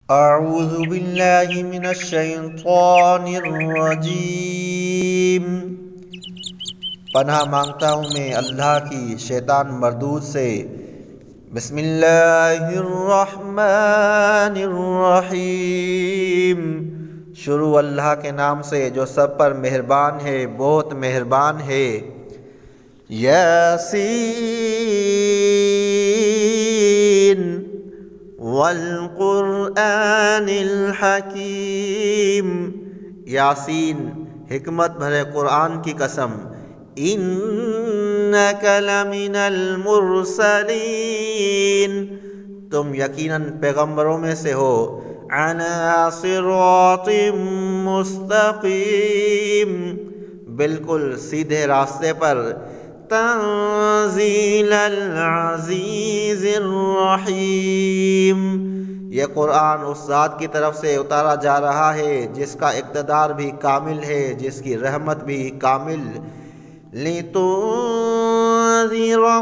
اعوذ باللہ من الشیطان الرجیم۔ پناہ مانگتا ہوں میں اللہ کی شیطان مردود سے۔ بسم اللہ الرحمن الرحیم۔ شروع اللہ کے نام سے جو سب پر مہربان ہے، بہت مہربان ہے۔ یاسین والقرآن الحکیم۔ یاسین، حکمت بھرے قرآن کی قسم۔ انک لمن المرسلین، تم یقیناً پیغمبروں میں سے ہو۔ علی صراط مستقیم، بالکل سیدھے راستے پر۔ تنزیل العزیز الرحیم، یہ قرآن اس ذات کی طرف سے اتارا جا رہا ہے جس کا اقتدار بھی کامل ہے، جس کی رحمت بھی کامل۔ لِتُنذِرَ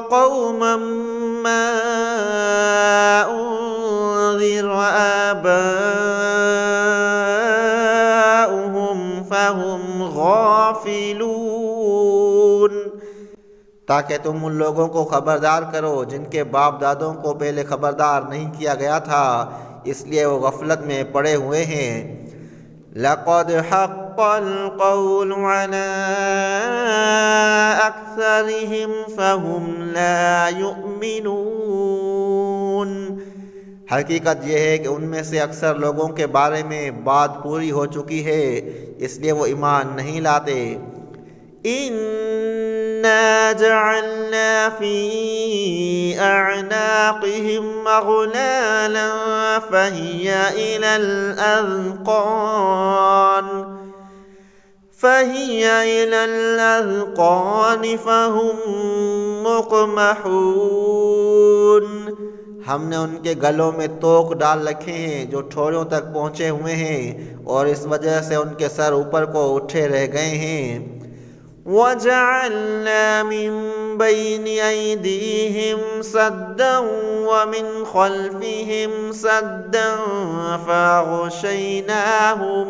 قَوْمًا مَّا أُنذِرَ آبَاؤُهُمْ فَهُمْ غَافِلُونَ، تاکہ تم ان لوگوں کو خبردار کرو جن کے باپ دادوں کو پہلے خبردار نہیں کیا گیا تھا، اس لیے وہ غفلت میں پڑے ہوئے ہیں۔ لَقَدْ حَقَّ الْقَوْلُ عَلَىٰ أَكْثَرِهِمْ فَهُمْ لَا يُؤْمِنُونَ، حقیقت یہ ہے کہ ان میں سے اکثر لوگوں کے بارے میں بات پوری ہو چکی ہے، اس لیے وہ ایمان نہیں لاتے۔ اِنَّا جَعَلْنَا فِي أَعْنَاقِهِمْ أَغْلَالًا فَهِيَ إِلَى الْأَذْقَانِ فَهُمْ مُقْمَحُونَ، ہم نے ان کے گلوں میں توق ڈال رکھے ہیں جو ٹھوڑوں تک پہنچے ہوئے ہیں، اور اس وجہ سے ان کے سر اوپر کو اٹھے رہ گئے ہیں۔ وَجَعَلْنَا مِن بَيْنِ أَيْدِيهِمْ سَدًّا وَمِنْ خَلْفِهِمْ سَدًّا فَأَغْشَيْنَاهُمْ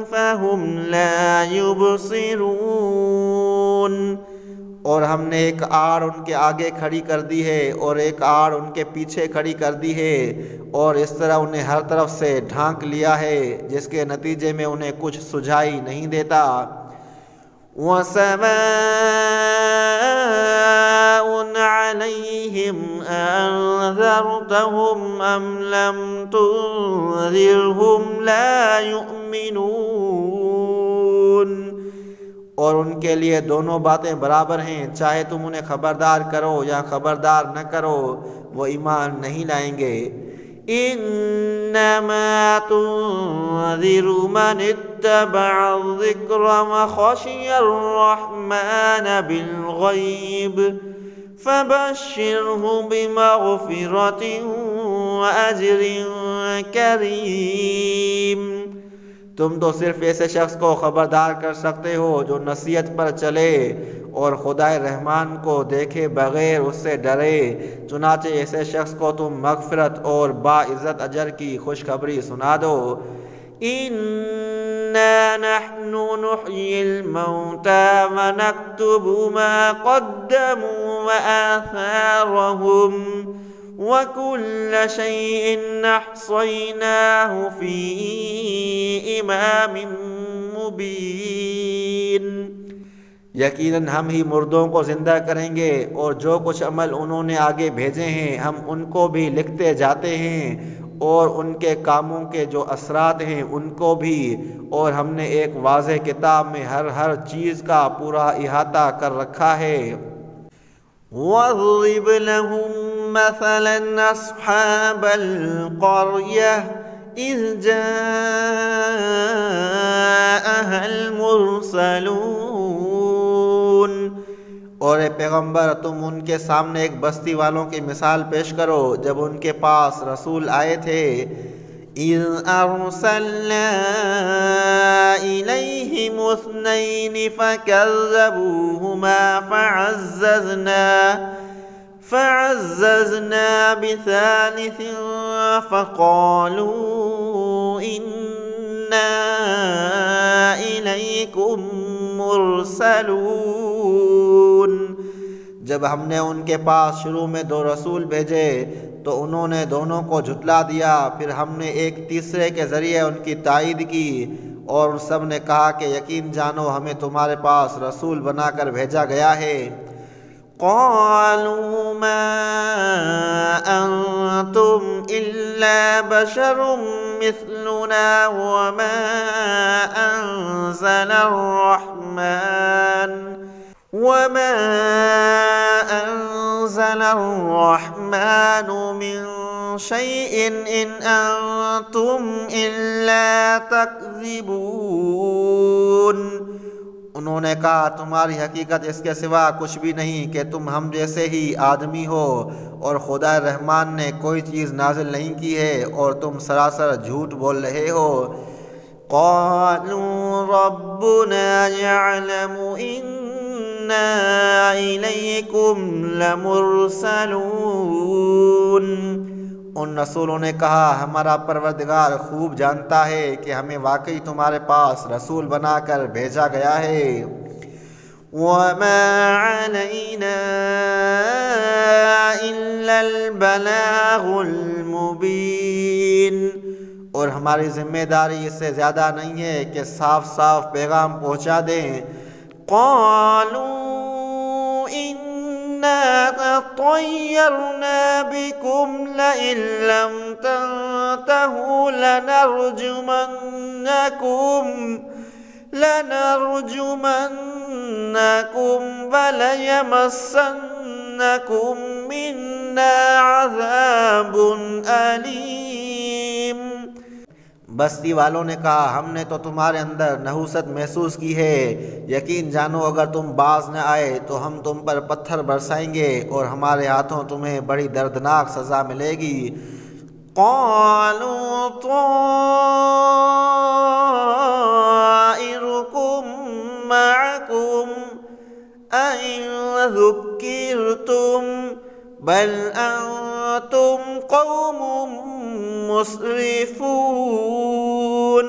فَهُمْ لَا يُبْصِرُونَ، اور ہم نے ایک آڑ ان کے آگے کھڑی کر دی ہے اور ایک آڑ ان کے پیچھے کھڑی کر دی ہے، اور اس طرح انہیں ہر طرف سے ڈھانک لیا ہے جس کے نتیجے میں انہیں کچھ سجھائی نہیں دیتا۔ وَسَوَاءٌ عَلَيْهِمْ أَنذَرْتَهُمْ أَمْ لَمْ تُنذِرْهُمْ لَا يُؤْمِنُونَ، اور ان کے لیے دونوں باتیں برابر ہیں، چاہے تم انہیں خبردار کرو یا خبردار نہ کرو، وہ ایمان نہیں لائیں گے۔ انما تنذر من اتبع الذکر وخشی الرحمن بالغیب فبشرہ بمغفرۃ واجر کریم، تم تو صرف ایسے شخص کو خبردار کر سکتے ہو جو نصیحت پر چلے اور خدائے رحمان کو دیکھے بغیر اس سے ڈرے، چنانچہ ایسے شخص کو تم مغفرت اور باعزت اجر کی خوشخبری سنا دو۔ اِنَّا نَحْنُ نُحْيِي الْمَوْتَىٰ وَنَكْتُبُ مَا قَدَّمُوا وَآثَارَهُمْ وَكُلَّ شَيْءٍ أَحْصَيْنَاهُ فِي إِمَامٍ مُّبِينٍ، یقیناً ہم ہی مردوں کو زندہ کریں گے، اور جو کچھ عمل انہوں نے آگے بھیجے ہیں ہم ان کو بھی لکھتے جاتے ہیں، اور ان کے کاموں کے جو اثرات ہیں ان کو بھی، اور ہم نے ایک واضح کتاب میں ہر چیز کا پورا احاطہ کر رکھا ہے۔ وَاضْرِبْ لَهُم مَّثَلًا أَصْحَابَ الْقَرْيَةِ إِذْ جَاءَهَا الْمُرْسَلُونَ، اور اے پیغمبر تم ان کے سامنے ایک بستی والوں کی مثال پیش کرو جب ان کے پاس رسول آئے تھے۔ اِذْ أَرْسَلْنَا إِلَيْهِمُ اثْنَيْنِ فَكَذَّبُوهُمَا فعززنا بثالث فقالوا إنا إليكم مرسلون۔ جب ہم نے ان کے پاس شروع میں 2 رسول بھیجے تو انہوں نے دونوں کو جھٹلا دیا، پھر ہم نے ایک تیسرے کے ذریعے ان کی تائید کی، اور ان سب نے کہا کہ یقین جانو ہمیں تمہارے پاس رسول بنا کر بھیجا گیا ہے۔ قالوا ما أنتم إلا بشر مثلنا وما أنزل الرحمن من شيء إن أنتم إلا تكذبون۔ انہوں نے کہا تمہاری حقیقت اس کے سوا کچھ بھی نہیں کہ تم ہم جیسے ہی آدمی ہو، اور خدا رحمان نے کوئی چیز نازل نہیں کی ہے اور تم سراسر جھوٹ بول رہے ہو۔ قالوا ربنا يعلم إنا إليكم لمرسلون۔ ان رسولوں نے کہا ہمارا پروردگار خوب جانتا ہے کہ ہمیں واقعی تمہارے پاس رسول بنا کر بھیجا گیا ہے۔ وَمَا عَلَيْنَا إِلَّا الْبَلَاغُ الْمُبِينُ۔ اور ہماری ذمہ داری اس سے زیادہ نہیں ہے کہ صاف صاف پیغام پہنچا دیں۔ قالوا إِنَّا تَطَيَّرْنَا بِكُمْ لَئِن لَّمْ تَنْتَهُوا لَنَرْجُمَنَّكُمْ وَلَيَمَسَّنَّكُمْ مِنَّا عَذَابٌ أَلِيمٌ۔ بستی والوں نے کہا ہم نے تو تمہارے اندر نحوست محسوس کی ہے، یقین جانو اگر تم باز نہ آئے تو ہم تم پر پتھر برسائیں گے اور ہمارے ہاتھوں تمہیں بڑی دردناک سزا ملے گی۔ قالوا طائركم معكم أئن ذكرتم بل أنتم قوم مسرفون۔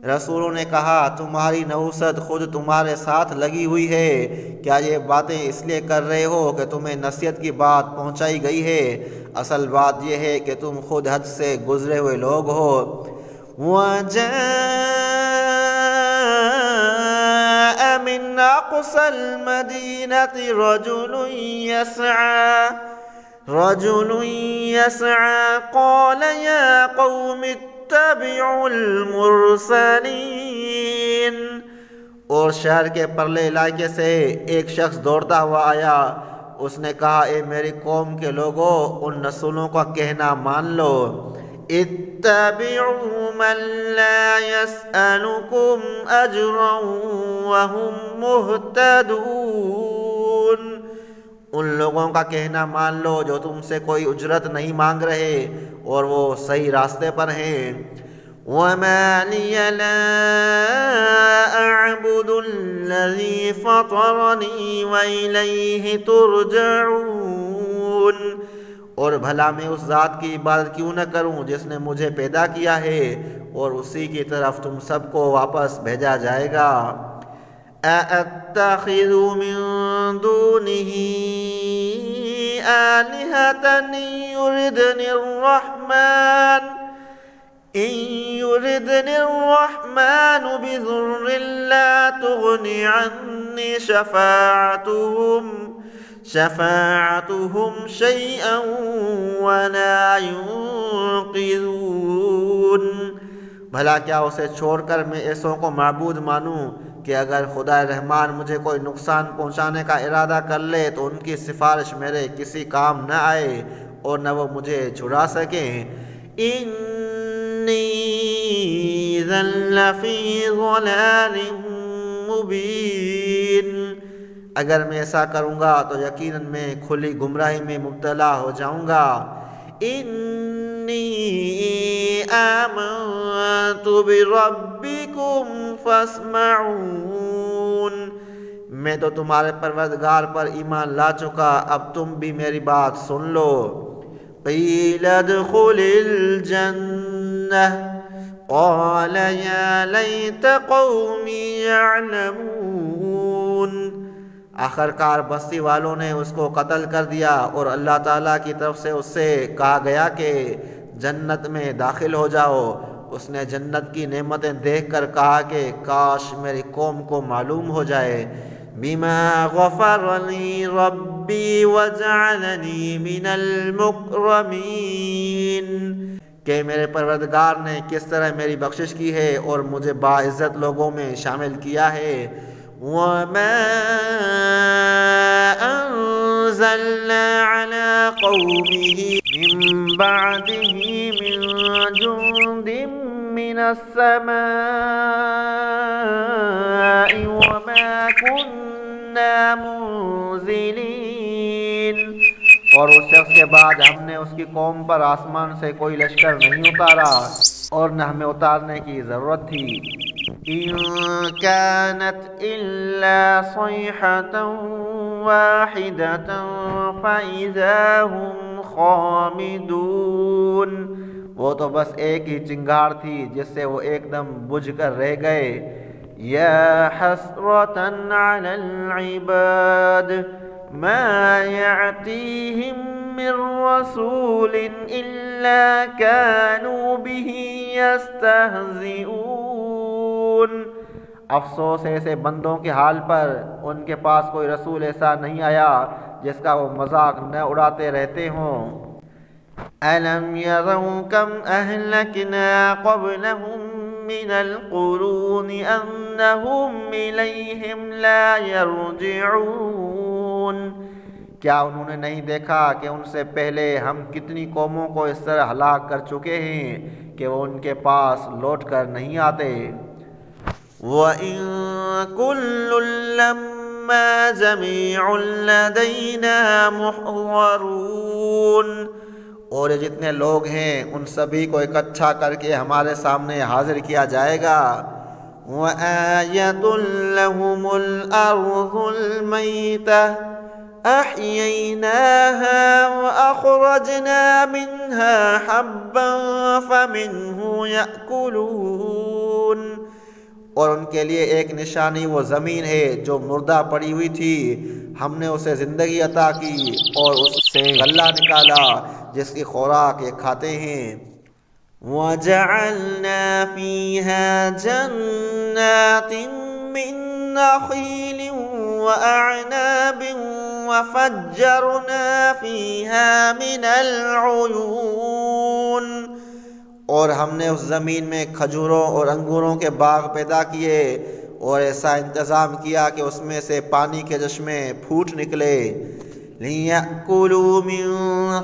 رسولوں نے کہا تمہاری نحوست خود تمہارے ساتھ لگی ہوئی ہے، کیا یہ باتیں اس لیے کر رہے ہو کہ تمہیں نصیحت کی بات پہنچائی گئی ہے؟ اصل بات یہ ہے کہ تم خود حد سے گزرے ہوئے لوگ ہو۔ وَجَاءَ مِنْ أَقْصَى الْمَدِينَةِ رَجُلٌ يَسْعَىٰ قَالَ يَا قَوْمِ اتَّبِعُوا الْمُرْسَلِينَ۔ اور شہر کے پرلے علاقے سے ایک شخص دوڑتا ہوا آیا، اس نے کہا اے میری قوم کے لوگو ان رسولوں کا کہنا مان لو۔ اتبعوا من لا يسألكم أجرا وهم مهتدون۔ ان لوگوں کا کہنا مان لو جو تم سے کوئی اجرت نہیں مانگ رہے اور وہ صحیح راستے پر ہیں۔ وَمَا لِيَ لَا أَعْبُدُ الَّذِي فَطَرَنِي وَإِلَيْهِ تُرْجَعُونَ۔ اور بھلا میں اس ذات کی عبادت کیوں نہ کروں جس نے مجھے پیدا کیا ہے اور اسی کی طرف تم سب کو واپس بھیجا جائے گا۔ أَأَتَّخِذُ مِن دُونِهِ آلِهَةً إِن يُرِدْنِ الرَّحْمَنُ بِضُرٍّ لَّا تُغْنِ عَنِّي شَفَاعَتُهُمْ شَيْئًا وَلَا يُنقِذُونَ۔ بھلا کیا اسے چھوڑ کر میں ایسوں کو معبود مانوں کہ اگر خدا رحمان مجھے کوئی نقصان پہنچانے کا ارادہ کر لے تو ان کی سفارش میرے کسی کام نہ آئے اور نہ وہ مجھے چھڑا سکیں۔ انی اذا لفی ضلال مبین۔ اگر میں ایسا کروں گا تو یقیناً میں کھلی گمراہی میں مبتلا ہو جاؤں گا۔ انی آمنت بربکم فاسمعون۔ میں تو تمہارے پروردگار پر ایمان لا چکا، اب تم بھی میری بات سن لو۔ قیل ادخل الجنہ قال یا لیت قومی یعلمون۔ آخرکار بستی والوں نے اس کو قتل کر دیا اور اللہ تعالیٰ کی طرف سے اس سے کہا گیا کہ جنت میں داخل ہو جاؤ۔ اس نے جنت کی نعمتیں دیکھ کر کہا کہ کاش میری قوم کو معلوم ہو جائے۔ بما غفر لی ربی وجعلنی من المکرمین، کہ میرے پروردگار نے کس طرح میری بخشش کی ہے اور مجھے باعزت لوگوں میں شامل کیا ہے۔ وَمَا أَنزَلْنَا عَلَىٰ قَوْمِهِ مِن بَعْدِهِ مِن جُندٍ مِّنَ السَّمَاءِ وَمَا كُنَّا مُنزِلِينَ، اور اس شخص کے بعد ہم نے اس کی قوم پر آسمان سے کوئی لشکر نہیں اتارا اور نہ ہمیں اتارنے کی ضرورت تھی۔ إِن كَانَتْ إِلَّا صَيْحَةً وَاحِدَةً فَإِذَا هُمْ خَامِدُونَ، وہ تو بس ایک ہی چنگار تھی جس سے وہ ایک دم بجھ کر رہ گئے۔ یا حسرة علی العباد ما یأتیہم من رسول الا كانوا به یستہزئون، افسوس ایسے بندوں کے حال پر ان کے پاس کوئی رسول ایسا نہیں آیا جس کا وہ مذاق نہ اڑاتے رہتے ہوں۔ أَلَمْ يَرَوْا كَمْ أَهْلَكْنَا قَبْلَهُمْ مِنَ الْقُرُونِ أَنَّهُمْ إِلَيْهِمْ لَا يَرْجِعُونَ، کیا انہوں نے نہیں دیکھا کہ ان سے پہلے ہم کتنی قوموں کو اس طرح ہلاک کر چکے ہیں کہ وہ ان کے پاس لوٹ کر نہیں آتے۔ وَإِن كُلٌّ لَّمَّا جَمِيعٌ لَّدَيْنَا مُحْضَرُونَ، اور یہ جتنے لوگ ہیں ان سبھی کو اکٹھا کر کے ہمارے سامنے حاضر کیا جائے گا۔ وَآيَةٌ لَّهُمُ الْأَرْضُ الْمَيْتَةُ أَحْيَيْنَاهَا وَأَخْرَجْنَا مِنْهَا حَبًّا فَمِنْهُ يَأْكُلُونَ، اور ان کے لیے ایک نشانی وہ زمین ہے جو مردہ پڑی ہوئی تھی، ہم نے اسے زندگی عطا کی اور اس سے غلہ نکالا جس کی خوراک یہ کھاتے ہیں۔ وَجَعَلْنَا فِيهَا جَنَّاتٍ مِّن نَّخِيلٍ وَأَعْنَابٍ وَفَجَّرْنَا فِيهَا مِنَ الْعُيُونِ، اور ہم نے اس زمین میں کھجوروں اور انگوروں کے باغ پیدا کیے اور ایسا انتظام کیا کہ اس میں سے پانی کے چشمے پھوٹ نکلے۔ لِيَأْكُلُوا مِن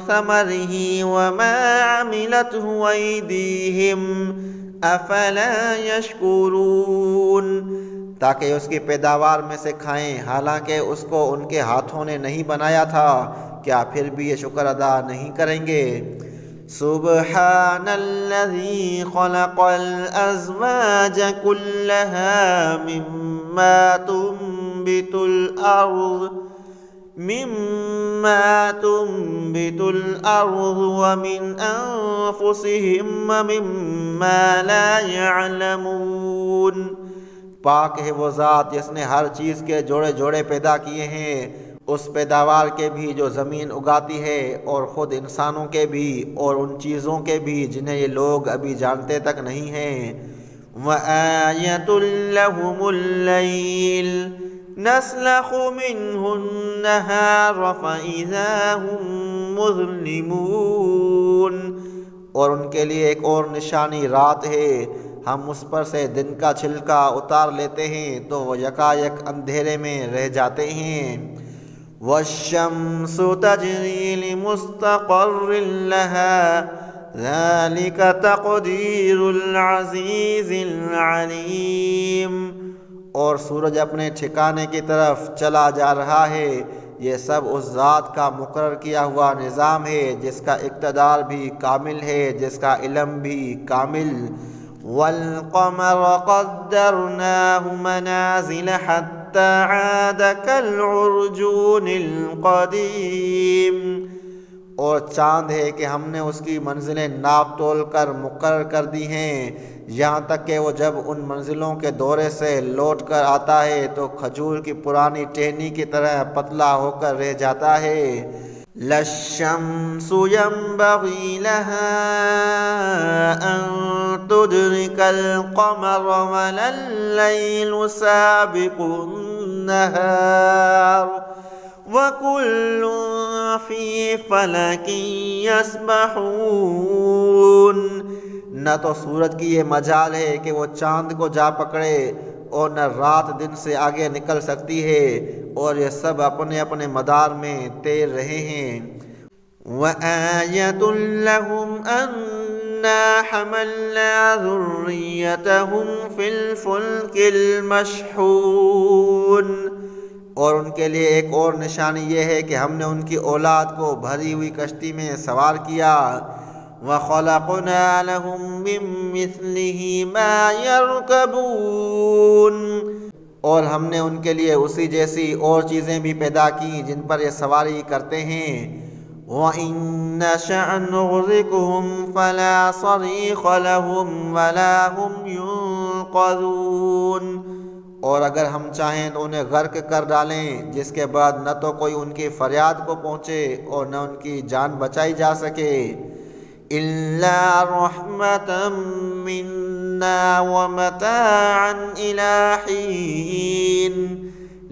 ثَمَرِهِ وَمَا عَمِلَتْهُ أَيْدِيهِمْ أَفَلَا يَشْكُرُونَ، تاکہ اس کی پیداوار میں سے کھائیں حالانکہ اس کو ان کے ہاتھوں نے نہیں بنایا تھا، کیا پھر بھی یہ شکر ادا نہیں کریں گے؟ سبحان الذی خلق الازواج كلها مما تنبت الارض ومن انفسهم ومما لا يعلمون، پاک ہے وہ ذات جس نے ہر چیز کے جوڑے جوڑے پیدا کیے ہیں، اس پیداوار کے بھی جو زمین اگاتی ہے اور خود انسانوں کے بھی اور ان چیزوں کے بھی جنہیں یہ لوگ ابھی جانتے تک نہیں ہیں۔ وَآيَةٌ لَّهُمُ اللَّيْلُ نَسْلَخُ مِنْهُ النَّهَارَ فَإِذَا هُمْ مُظْلِمُونَ، اور ان کے لیے ایک اور نشانی رات ہے، ہم اس پر سے دن کا چھلکا اتار لیتے ہیں تو وہ یکایک اندھیرے میں رہ جاتے ہیں۔ وَالشَّمْسُ تَجْرِي لِمُسْتَقَرٍّ لَهَا ذَلِكَ تَقْدِيرُ الْعَزِيزِ الْعَلِيمِ، اور سورج اپنے ٹھکانے کی طرف چلا جا رہا ہے، یہ سب اس ذات کا مقرر کیا ہوا نظام ہے جس کا اقتدار بھی کامل ہے، جس کا علم بھی کامل۔ وَالْقَمَرَ قَدَّرْنَاهُ مَنَازِلَ حَتَّى حتى عاد كالعرجون القديم، اور چاند ہے کہ ہم نے اس کی منزلیں ناپ تول کر مقرر کر دی ہیں، یہاں تک کہ وہ جب ان منزلوں کے دورے سے لوٹ کر آتا ہے تو کھجور کی پرانی ٹہنی کی طرح پتلا ہو کر رہ جاتا ہے۔ لا الشمس ينبغي لها أن تدرك القمر ولا الليل سابق النهار وكل في فلك يسبحون۔ نہ تو سورج کی یہ مجال ہے کہ وہ چاند کو جا پکڑے اور نہ رات دن سے آگے نکل سکتی ہے، اور یہ سب اپنے اپنے مدار میں تیر رہے ہیں۔ وَآيَةٌ لَهُمْ أَنَّا حَمَلْنَا ذُرِّيَّتَهُمْ فِي الْفُلْكِ الْمَشْحُونِ، اور ان کے لیے ایک اور نشانی یہ ہے کہ ہم نے ان کی اولاد کو بھری ہوئی کشتی میں سوار کیا۔ وَخَلَقْنَا لَهُم مِّن مِّثْلِهِ مَا يَرْكَبُونَ، اور ہم نے ان کے لیے اسی جیسی اور چیزیں بھی پیدا کی جن پر یہ سواری کرتے ہیں۔ وَإِن نَّشَأْ نُغْرِقْهُمْ فَلَا صَرِيخَ لَهُمْ وَلَا هُمْ يُنقَذُونَ، اور اگر ہم چاہیں تو انہیں غرق کر ڈالیں، جس کے بعد نہ تو کوئی ان کی فریاد کو پہنچے اور نہ ان کی جان بچائی جا سکے۔ إِلَّا رَحْمَةً مِّنَّا وَمَتَاعًا إِلَىٰ حِينٍ،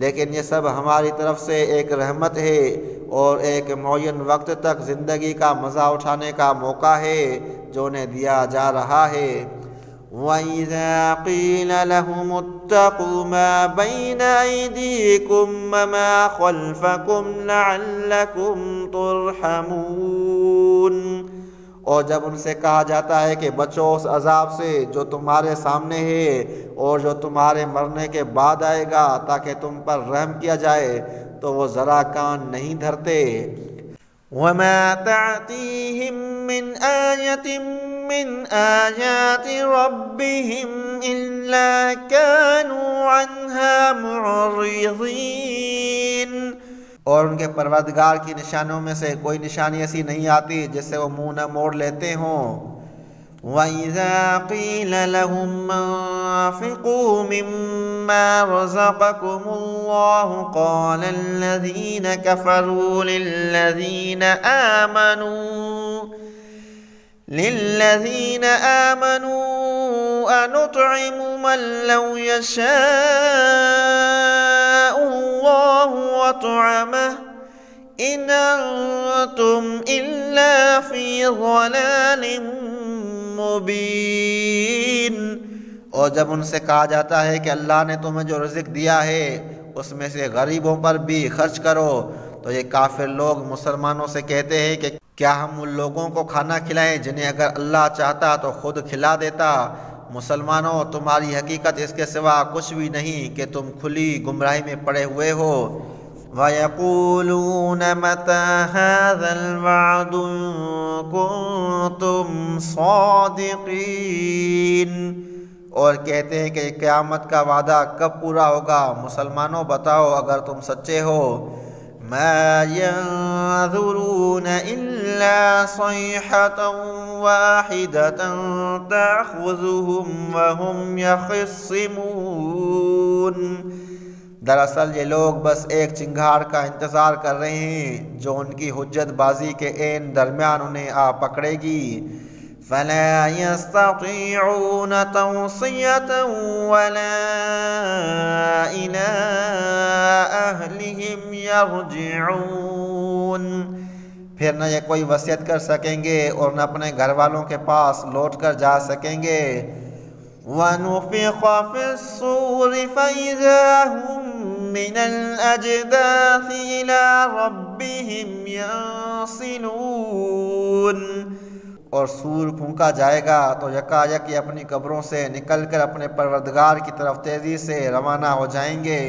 لیکن یہ سب ہماری طرف سے ایک رحمت ہے اور ایک معین وقت تک زندگی کا مزہ اٹھانے کا موقع ہے جو انہیں دیا جا رہا ہے۔ وَإِذَا قِيلَ لَهُمُ اتَّقُوا مَا بَيْنَ أَيْدِيكُمْ وَمَا خَلْفَكُمْ لَعَلَّكُمْ تُرْحَمُونَ، اور جب ان سے کہا جاتا ہے کہ بچو اس عذاب سے جو تمہارے سامنے ہے اور جو تمہارے مرنے کے بعد آئے گا تاکہ تم پر رحم کیا جائے، تو وہ ذرا کان نہیں دھرتے۔ وَمَا تَأْتِيهِم مِّنْ آيَةٍ مِّنْ آيَاتِ رَبِّهِمْ إِلَّا كَانُوا عَنْهَا مُعْرِضِينَ، اور ان کے پروردگار کی نشانیوں میں سے کوئی نشانی ایسی نہیں آتی جس سے وہ منہ نہ موڑ لیتے ہوں۔ وَإِذَا قِيلَ لَهُمْ أَنفِقُوا مِمَّا رَزَقَكُمُ اللَّهُ قَالَ الَّذِينَ كَفَرُوا لِلَّذِينَ آمَنُوا أَنُطْعِمُ مَن لَّوْ يَشَاءُ اللَّهُ وَطَعَمَهُ إِنْ أَنتُمْ إِلَّا فِي ضَلَالٍ مُّبِينٍ، اور جب ان سے کہا جاتا ہے کہ اللہ نے تمہیں جو رزق دیا ہے اس میں سے غریبوں پر بھی خرچ کرو، تو یہ کافر لوگ مسلمانوں سے کہتے ہیں کہ کیا ہم ان لوگوں کو کھانا کھلائیں جنہیں اگر اللہ چاہتا تو خود کھلا دیتا۔ مسلمانوں، تمہاری حقیقت اس کے سوا کچھ بھی نہیں کہ تم کھلی گمراہی میں پڑے ہوئے ہو۔ وَيَقُولُونَ مَتَىٰ هَٰذَا الْوَعْدُ إِن كُنتُمْ صَادِقِينَ، اور کہتے ہیں کہ قیامت کا وعدہ کب پورا ہوگا؟ مسلمانوں بتاؤ اگر تم سچے ہو۔ مَا يَنظُرُونَ إِلَّا صَيْحَةً وَاحِدَةً تَأْخُذُهُمْ وَهُمْ يَخِصِّمُونَ، دراصل یہ لوگ بس ایک چنگھاڑ کا انتظار کر رہے ہیں جو ان کی حجت بازی کے عین درمیان انہیں آ پکڑے گی۔ فَلَا يَسْتَطِيعُونَ تَوْصِيَةً وَلَا إِلَىٰ أَهْلِهِمْ يَرْجِعُونَ، پھر نہ یہ کوئی وصیت کر سکیں گے اور نہ اپنے گھر والوں کے پاس لوٹ کر جا سکیں گے۔ وَنُفِخَ فِي الصُّورِ فَإِذَا هُم مِّنَ الْأَجْدَاثِ إِلَىٰ رَبِّهِمْ يَنسِلُونَ، اور سور پھونکا جائے گا تو یکایک یہ اپنی قبروں سے نکل کر اپنے پروردگار کی طرف تیزی سے روانہ ہو جائیں گے۔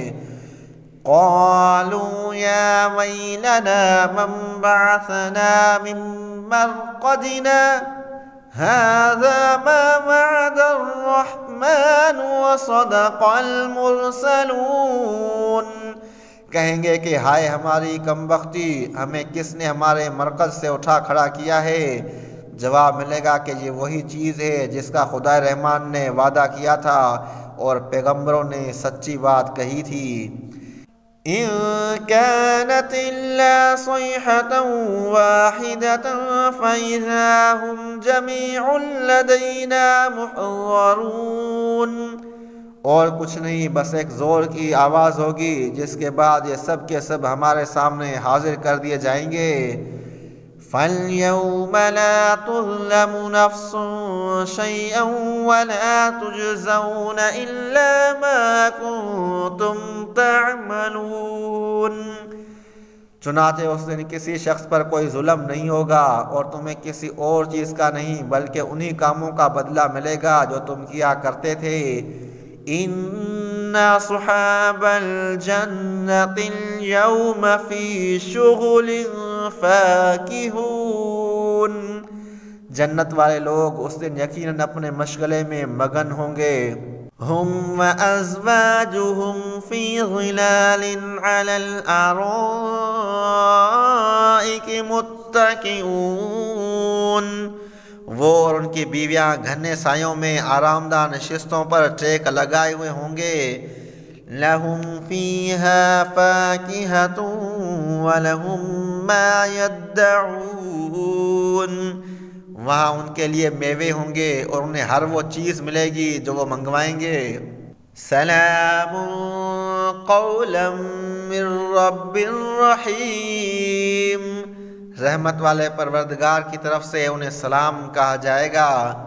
قَالُوا يَا وَيْلَنَا مَن بَعَثَنَا مِن مَّرْقَدِنَا هذا ما وعد الرحمن وصدق المرسلون۔ کہیں گے کہ ہائے ہماری کم بختی، ہمیں کس نے ہمارے مرکز سے اٹھا کھڑا کیا ہے؟ جواب ملے گا کہ یہ وہی چیز ہے جس کا خدا رحمان نے وعدہ کیا تھا اور پیغمبروں نے سچی بات کہی تھی۔ إن كانت إلا صيحة واحدة فإذا هم جميع لدينا محضرون۔ اور کچھ نہیں، بس ایک زور کی آواز ہوگی جس کے بعد یہ سب کے سب ہمارے سامنے حاضر کر دیے جائیں گے۔ فَالْيَوْمَ لَا تُظْلَمُ نَفْسٌ شَيْئًا وَلَا تُجْزَوْنَ إِلَّا مَا كُنتُمْ تعملون۔ چنانچہ اس دن کسی شخص پر کوئی ظلم نہیں ہوگا اور تمہیں کسی اور چیز کا نہیں بلکہ انہی کاموں کا بدلہ ملے گا جو تم کیا کرتے تھے۔ ان اصحاب الجنة اليوم في شغل فاکہون۔ جنت والے لوگ اس دن یقیناً اپنے مشغلے میں مگن ہوں گے۔ ہم وازواجہم فی ظلال علی الارائک متکئون۔ وہ اور ان کی بیویاں گھنے سایوں میں آرام دہ نشستوں پر ٹیک لگائے ہوئے ہوں گے۔ لہم فیہا فاکہۃ ولہم ما یدعون۔ وہاں ان کے لیے میوے ہوں گے اور انہیں ہر وہ چیز ملے گی جو وہ منگوائیں گے۔ سلام قولا من رب الرحیم۔ رحمت والے پروردگار کی طرف سے انہیں سلام کہا جائے گا۔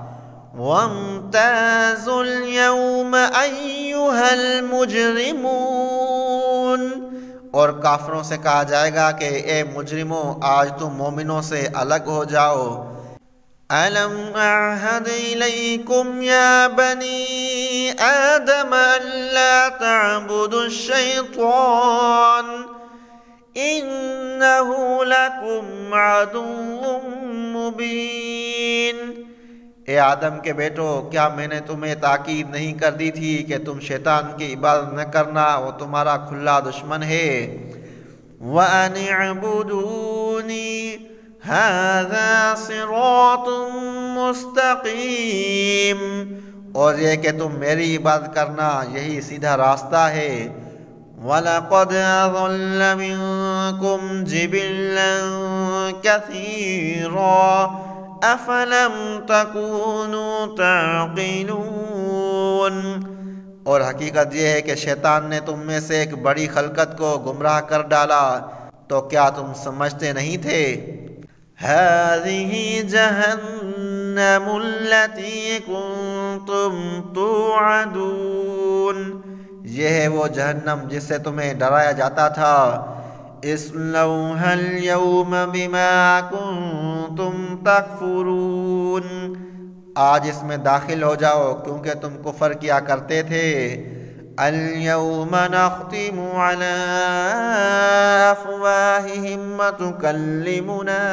وَامْتَازُوا الْيَوْمَ أَيُّهَا الْمُجْرِمُونَ۔ اور کافروں سے کہا جائے گا کہ اے مجرموں، آج تم مومنوں سے الگ ہو جاؤ۔ أَلَمْ أَعْهَدْ إِلَيْكُمْ يَا بَنِي آدَمَ أَلَّا تَعْبُدُوا الشَّيْطَانَ إِنَّهُ لَكُمْ عَدُوٌّ مُّبِينٌ۔ اے آدم کے بیٹو، کیا میں نے تمہیں تاکید نہیں کر دی تھی کہ تم شیطان کی عبادت نہ کرنا، وہ تمہارا کھلا دشمن ہے۔ وَأَنِ اعْبُدُونِي هَذَا صِرَاطٌ مُّسْتَقِيمٌ۔ اور یہ کہ تم میری عبادت کرنا، یہی سیدھا راستہ ہے۔ وَلَقَدْ أَضَلَّ مِنكُمْ جِبِلًّا كَثِيرًا أَفَلَمْ تَكُونُوا تَعْقِلُونَ۔ اور حقیقت یہ ہے کہ شیطان نے تم میں سے ایک بڑی خلقت کو گمراہ کر ڈالا، تو کیا تم سمجھتے نہیں تھے؟ هَذِهِ جَهَنَّمُ الَّتِي كُنتُمْ تُوعَدُونَ۔ یہ ہے وہ جہنم جس سے تمہیں ڈرایا جاتا تھا۔ اصلوها اليوم بما كنتم تکفرون۔ آج اس میں داخل ہو جاؤ کیونکہ تم کفر کیا کرتے تھے۔ اليوم نختم على افواههم وتكلمنا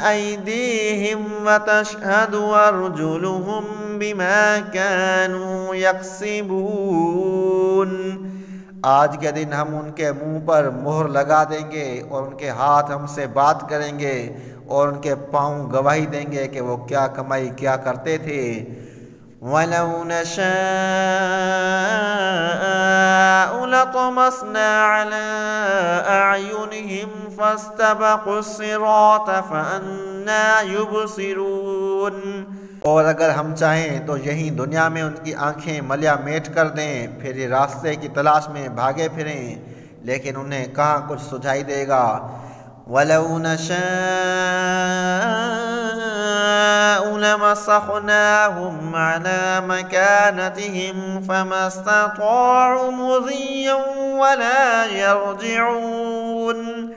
أيديهم وتشهد أرجلهم بما كانوا يكسبون۔ آج کے دن ہم ان کے منہ پر مہر لگا دیں گے اور ان کے ہاتھ ہم سے بات کریں گے اور ان کے پاؤں گواہی دیں گے کہ وہ کیا کمائی کیا کرتے تھے۔ وَلَوْ نَشَاءُ لَطَمَسْنَا عَلَىٰ أَعْيُنِهِمْ فَاسْتَبَقُوا الصِّرَاطَ فَأَنَّىٰ يُبْصِرُونَ۔ اور اگر ہم چاہیں تو یہیں دنیا میں ان کی آنکھیں ملیا میٹ کر دیں، پھر یہ راستے کی تلاش میں بھاگے پھریں، لیکن انہیں کہاں کچھ سجائی دے گا۔ وَلَوْ نَشَاءُ لَمَسَخْنَاهُمْ عَلَىٰ مَكَانَتِهِمْ فَمَا اسْتَطَاعُوا مُضِيًّا وَلَا يَرْجِعُونَ۔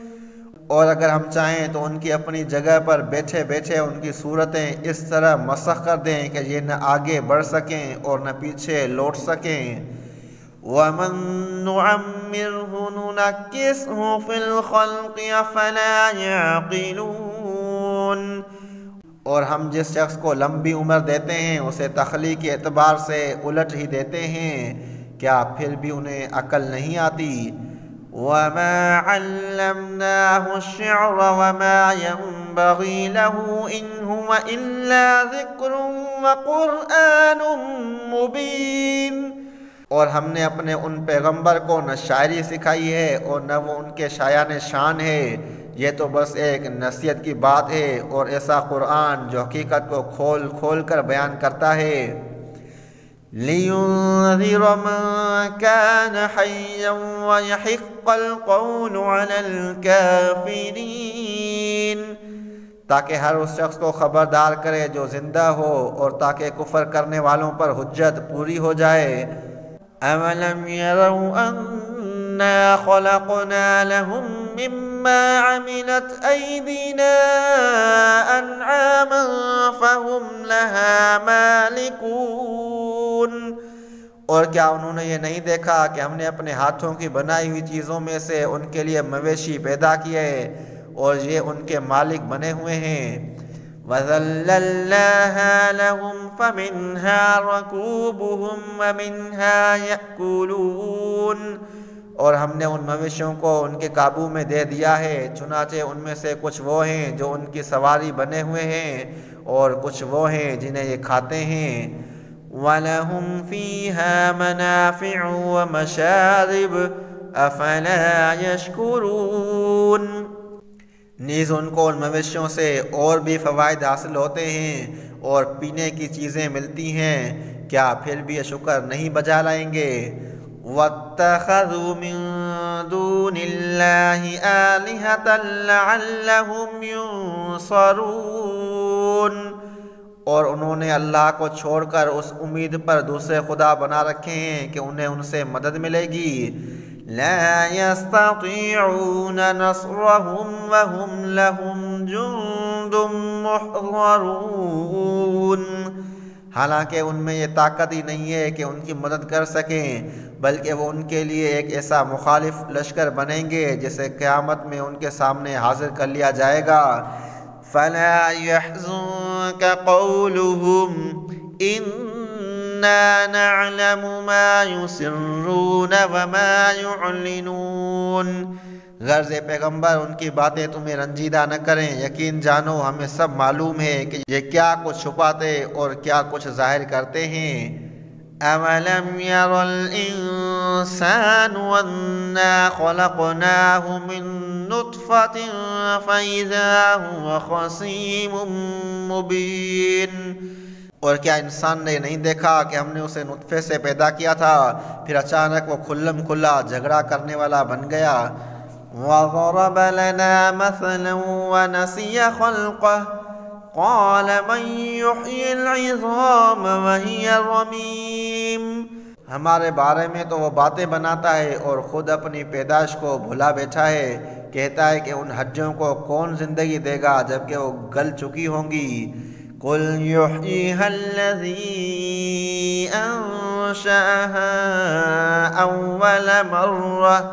اور اگر ہم چاہیں تو ان کی اپنی جگہ پر بیٹھے بیٹھے ان کی صورتیں اس طرح مسخ کر دیں کہ یہ نہ آگے بڑھ سکیں اور نہ پیچھے لوٹ سکیں۔ وَمَن نُّعَمِّرْهُ نُنَكِّسْهُ فِي الْخَلْقِ أَفَلَا يَعْقِلُونَ، اور ہم جس شخص کو لمبی عمر دیتے ہیں اسے تخلیق کے اعتبار سے الٹ ہی دیتے ہیں، کیا پھر بھی انہیں عقل نہیں آتی؟ وَمَا عَلَّمْنَاهُ الشِّعْرَ وَمَا يَنبَغِي لَهُ إِنْ هُوَ إِلَّا ذِكْرٌ وَقُرْآنٌ مُبِينٌ، اور ہم نے اپنے ان پیغمبر کو نہ شاعری سکھائی ہے اور نہ وہ ان کے شایان شان ہے، یہ تو بس ایک نصیحت کی بات ہے اور ایسا قرآن جو حقیقت کو کھول کھول کر بیان کرتا ہے۔ لِيُنذِرَ مَن كَانَ حَيًّا وَيَحِقَّ الْقَوْلُ عَلَى الْكَافِرِينَ، تاکہ ہر اس شخص کو خبردار کرے جو زندہ ہو اور تاکہ کفر کرنے والوں پر حجت پوری ہو جائے۔ أَوَلَمْ يَرَوْا أَنَّا خَلَقْنَا لَهُم مِّمَّا عَمِلَتْ أَيْدِينَا أَنْعَامًا فَهُمْ لَهَا مَالِكُونَ، اور کیا انہوں نے یہ نہیں دیکھا کہ ہم نے اپنے ہاتھوں کی بنائی ہوئی چیزوں میں سے ان کے لیے مویشی پیدا کیے اور یہ ان کے مالک بنے ہوئے ہیں۔ وَذَلَّلْنَاهَا لَهُمْ فَمِنْهَا رَكُوبُهُمْ وَمِنْهَا يَأْكُلُونَ، اور ہم نے ان مویشیوں کو ان کے قابو میں دے دیا ہے، چنانچہ ان میں سے کچھ وہ ہیں جو ان کی سواری بنے ہوئے ہیں اور کچھ وہ ہیں جنہیں یہ کھاتے ہیں۔ وَلَهُمْ فِيهَا مَنَافِعُ وَمَشَارِبُ أَفَلَا يَشْكُرُونَ، نیز ان کو ان مویشیوں سے اور بھی فوائد حاصل ہوتے ہیں اور پینے کی چیزیں ملتی ہیں، کیا پھر بھی یہ شکر نہیں بجا لائیں گے؟ وَاتَّخَذُوا مِن دُونِ اللَّهِ آلِهَةً لَعَلَّهُمْ يُنصَرُونَ، اور انہوں نے اللہ کو چھوڑ کر اس امید پر دوسرے خدا بنا رکھے ہیں کہ انہیں ان سے مدد ملے گی۔ لَا يَسْتَطِيعُونَ نَصْرَهُمْ وَهُمْ لَهُمْ جُندٌ مُّحْضَرُونَ، حالانکہ ان میں یہ طاقت ہی نہیں ہے کہ ان کی مدد کر سکیں، بلکہ وہ ان کے لیے ایک ایسا مخالف لشکر بنیں گے جسے قیامت میں ان کے سامنے حاضر کر لیا جائے گا۔ فَلَا يَحْزُنكَ قَوْلُهُمْ إِنَّا نَعْلَمُ مَا يُسِرُّونَ وَمَا يُعْلِنُونَ، غرض پیغمبر ان کی باتیں تمہیں رنجیدہ نہ کریں، یقین جانو ہمیں سب معلوم ہے کہ یہ کیا کچھ چھپاتے اور کیا کچھ ظاہر کرتے ہیں۔ أَوَلَمْ يَرَ الْإِنسَانُ أَنَّا خَلَقْنَاهُ مِن نُّطْفَةٍ فَإِذَا هُوَ خَصِيمٌ مُّبِينٌ، اور کیا انسان نے نہیں دیکھا کہ ہم نے اسے نطفے سے پیدا کیا تھا، پھر اچانک وہ کھلم کھلا جھگڑا کرنے والا بن گیا۔ وَضَرَبَ لَنَا مَثَلًا وَنَسِيَ خَلْقَهُ قَالَ مَن يُحْيِي الْعِظَامَ وَهِيَ رَمِيمٌ، ہمارے بارے میں تو وہ باتیں بناتا ہے اور خود اپنی پیدائش کو بھلا بیٹھا ہے، کہتا ہے کہ ان ہڈیوں کو کون زندگی دے گا جبکہ وہ گل چکی ہوں گی۔ قُلْ يُحْيِيهَا الَّذِي أَنشَأَهَا أَوَّلَ مَرَّةٍ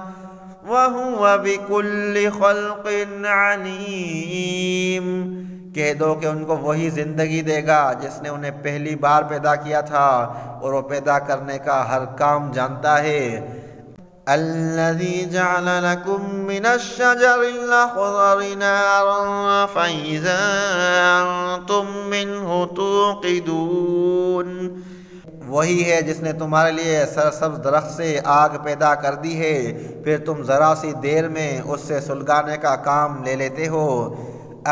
وَهُوَ بِكُلِّ خَلْقٍ عَلِيمٌ، کہہ دو کہ ان کو وہی زندگی دے گا جس نے انہیں پہلی بار پیدا کیا تھا اور وہ پیدا کرنے کا ہر کام جانتا ہے۔ الَّذِي جَعَلَ لَكُم مِّنَ الشَّجَرِ الْأَخْضَرِ نَارًا فَإِذَا أَنتُم مِّنْهُ تُوقِدُونَ، وہی ہے جس نے تمہارے لیے سرسبز درخت سے آگ پیدا کر دی ہے، پھر تم ذرا سی دیر میں اس سے سلگانے کا کام لے لیتے ہو۔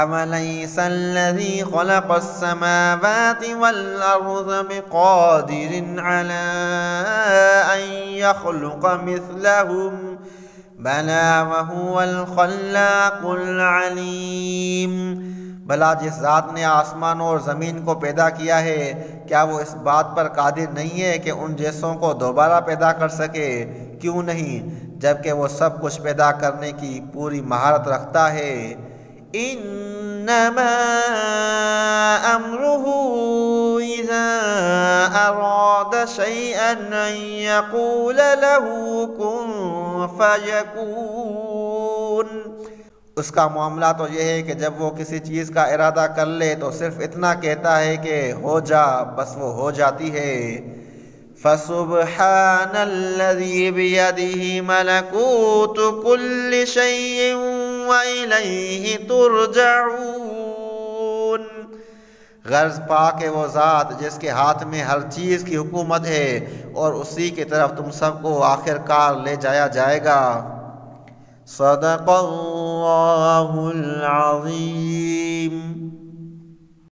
أَوَلَيْسَ الَّذِي خَلَقَ السَّمَاوَاتِ وَالْأَرْضَ بِقَادِرٍ عَلَىٰ أَن يَخْلُقَ مِثْلَهُم بَلَىٰ وَهُوَ الْخَلَّاقُ الْعَلِيمُ، بھلا جس ذات نے آسمان اور زمین کو پیدا کیا ہے کیا وہ اس بات پر قادر نہیں ہے کہ ان جیسوں کو دوبارہ پیدا کر سکے؟ کیوں نہیں، جبکہ وہ سب کچھ پیدا کرنے کی پوری مہارت رکھتا ہے۔ انما امره إذا أراد شيئا أن يقول له كن فيكون۔ اس کا معاملہ تو یہ ہے کہ جب وہ کسی چیز کا ارادہ کر لے تو صرف اتنا کہتا ہے کہ ہو جا، بس وہ ہو جاتی ہے۔ فَسُبْحَانَ الَّذِي بِيَدِهِ مَلَكُوتُ كُلِّ شَيْءٍ وَإِلَيْهِ تُرْجَعُونَ۔ غرض پاک ہے وہ ذات جس کے ہاتھ میں ہر چیز کی حکومت ہے، اور اسی کی طرف تم سب کو آخر کار لے جایا جائے گا۔ صدق اللہ العظیم۔